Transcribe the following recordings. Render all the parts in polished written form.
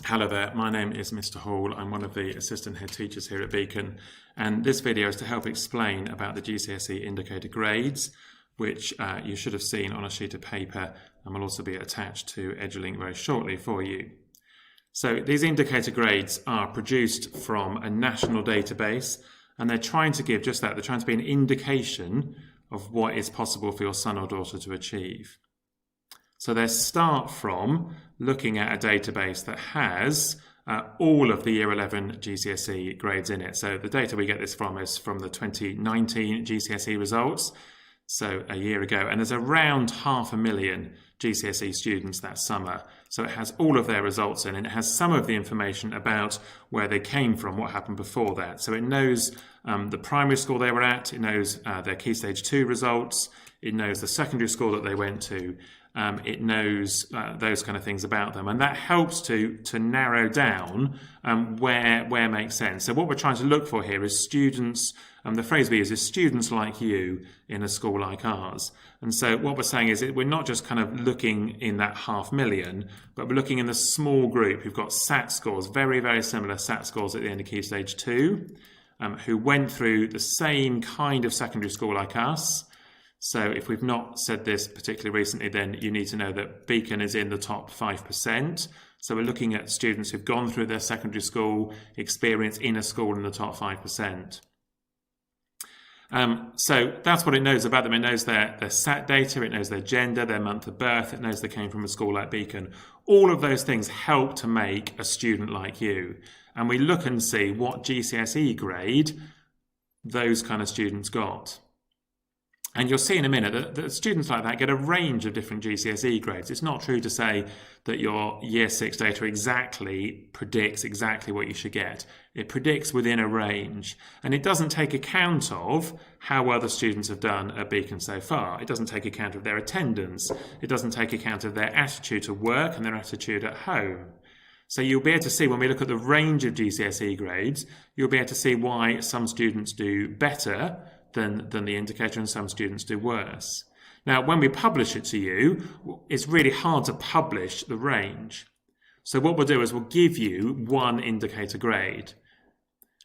Hello there, my name is Mr. Hall. I'm one of the assistant head teachers here at Beacon, and this video is to help explain about the GCSE indicator grades, which you should have seen on a sheet of paper and will also be attached to Edulink very shortly for you. So these indicator grades are produced from a national database, and they're trying to give just that. They're trying to be an indication of what is possible for your son or daughter to achieve. So they start from looking at a database that has all of the Year 11 GCSE grades in it. So the data we get this from is from the 2019 GCSE results, so a year ago. And there's around 500,000 GCSE students that summer. So it has all of their results in, and it has some of the information about where they came from, what happened before that. So it knows the primary school they were at, it knows their Key Stage 2 results, it knows the secondary school that they went to. It knows those kind of things about them, and that helps to narrow down where makes sense. So what we're trying to look for here is students, the phrase we use is students like you in a school like ours. And so what we're saying is that we're not just kind of looking in that 500,000, but we're looking in the small group who've got SAT scores, very, very similar SAT scores at the end of Key Stage 2, who went through the same kind of secondary school like us. So if we've not said this particularly recently, then you need to know that Beacon is in the top 5%. So we're looking at students who've gone through their secondary school experience in a school in the top 5%. So that's what it knows about them. It knows their SAT data, it knows their gender, their month of birth, it knows they came from a school like Beacon. All of those things help to make a student like you. And we look and see what GCSE grade those kind of students got. And you'll see in a minute that students like that get a range of different GCSE grades. It's not true to say that your Year 6 data predicts exactly what you should get. It predicts within a range, and it doesn't take account of how well the students have done at Beacon so far. It doesn't take account of their attendance. It doesn't take account of their attitude to work and their attitude at home. So you'll be able to see, when we look at the range of GCSE grades, you'll be able to see why some students do better than the indicator and some students do worse. Now, when we publish it to you, it's really hard to publish the range. So what we'll do is we'll give you one indicator grade.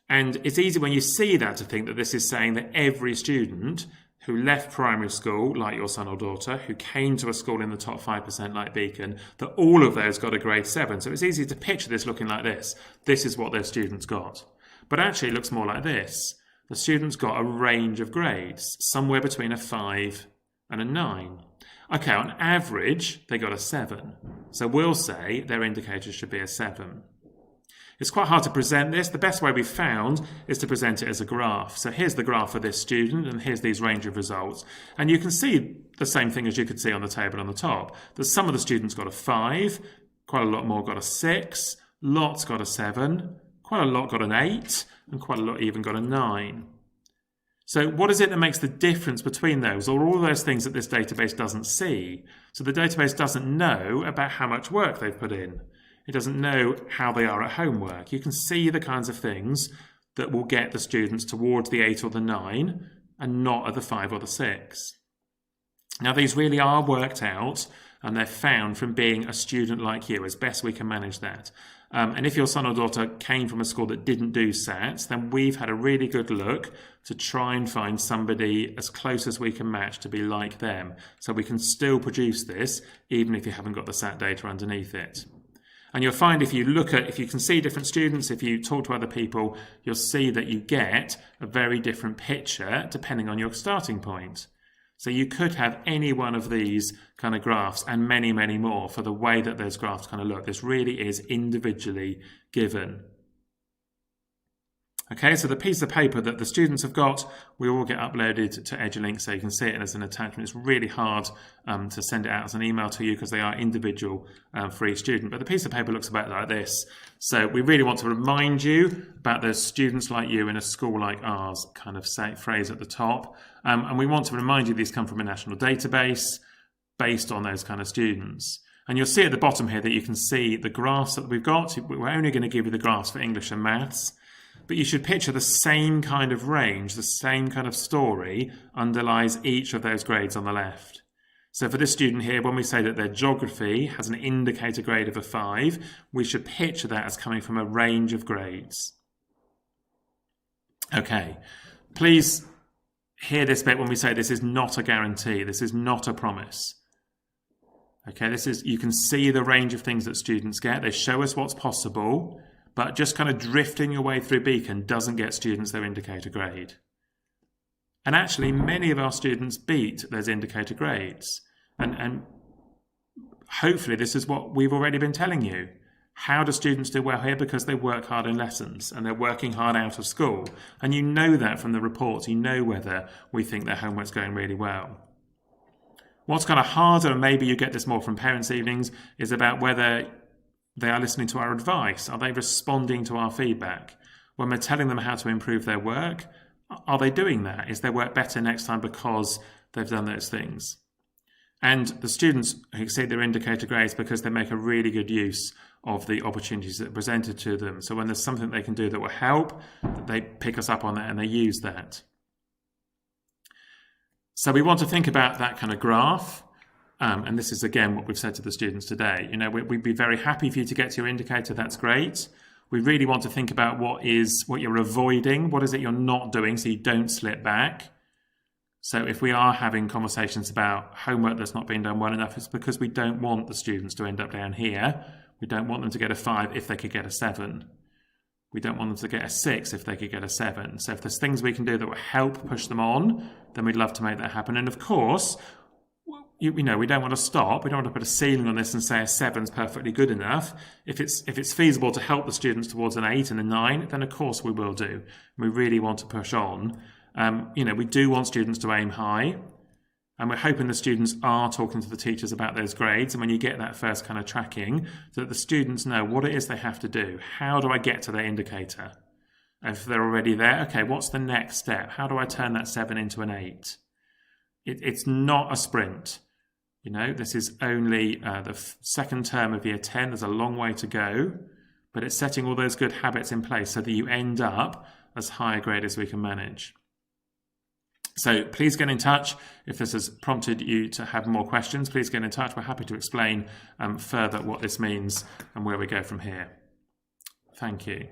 And it's easy when you see that to think that this is saying that every student who left primary school, like your son or daughter, who came to a school in the top 5% like Beacon, that all of those got a grade 7. So it's easy to picture this looking like this. This is what those students got. But actually it looks more like this. The students got a range of grades, somewhere between a 5 and a 9. Okay, on average, they got a 7. So we'll say their indicator should be a 7. It's quite hard to present this. The best way we've found is to present it as a graph. So here's the graph for this student, and here's these range of results. And you can see the same thing as you could see on the table on the top. That some of the students got a 5, quite a lot more got a 6, lots got a 7, quite a lot got an 8, and quite a lot even got a 9. So what is it that makes the difference between those, or all those things that this database doesn't see? So the database doesn't know about how much work they've put in. It doesn't know how they are at homework. You can see the kinds of things that will get the students towards the 8 or the 9 and not at the 5 or the 6. Now these really are worked out, and they're found from being a student like you, as best we can manage that. And if your son or daughter came from a school that didn't do SATs, then we've had a really good look to try and find somebody as close as we can match to be like them. So we can still produce this, even if you haven't got the SAT data underneath it. And you'll find if you can see different students, if you talk to other people, you'll see that you get a very different picture depending on your starting point. So you could have any one of these kind of graphs and many, many more for the way that those graphs kind of look. This really is individually given. Okay, so the piece of paper that the students have got, we all get uploaded to Edulink so you can see it as an attachment. It's really hard to send it out as an email to you because they are individual for each student. But the piece of paper looks about like this. So we really want to remind you about those students like you in a school like ours kind of phrase at the top. And we want to remind you these come from a national database based on those kind of students. And you'll see at the bottom here that you can see the graphs that we've got. We're only going to give you the graphs for English and maths. But you should picture the same kind of range, the same kind of story underlies each of those grades on the left. So for this student here, when we say that their geography has an indicator grade of a 5, we should picture that as coming from a range of grades. Okay, please hear this bit when we say this is not a guarantee, this is not a promise. Okay, you can see the range of things that students get. They show us what's possible, but just kind of drifting your way through Beacon doesn't get students their indicator grade. And actually, many of our students beat those indicator grades. And hopefully this is what we've already been telling you. How do students do well here? Because they work hard in lessons and they're working hard out of school. And you know that from the reports. You know whether we think their homework's going really well. What's kind of harder, and maybe you get this more from parents' evenings, is about whether they are listening to our advice. Are they responding to our feedback? When we're telling them how to improve their work, are they doing that? Is their work better next time because they've done those things? And the students who exceed their indicator grades because they make a really good use of the opportunities that are presented to them. So when there's something they can do that will help, they pick us up on that and they use that. So we want to think about that kind of graph. And this is, again, what we've said to the students today. You know, we'd be very happy for you to get to your indicator. That's great. We really want to think about what you're avoiding. What is it you're not doing so you don't slip back? So if we are having conversations about homework that's not being done well enough, it's because we don't want the students to end up down here. We don't want them to get a 5 if they could get a 7. We don't want them to get a 6 if they could get a 7. So if there's things we can do that will help push them on, then we'd love to make that happen. And of course, we don't want to stop. We don't want to put a ceiling on this and say a 7's perfectly good enough. If it's feasible to help the students towards an 8 and a 9, then of course we will do. We really want to push on. We do want students to aim high, and we're hoping the students are talking to the teachers about those grades. And when you get that first kind of tracking, so that the students know what it is they have to do. How do I get to their indicator? And if they're already there, okay, what's the next step? How do I turn that 7 into an 8? It's not a sprint. You know, this is only the second term of year 10. There's a long way to go, but it's setting all those good habits in place so that you end up as high a grade as we can manage. So please get in touch. If this has prompted you to have more questions, please get in touch. We're happy to explain further what this means and where we go from here. Thank you.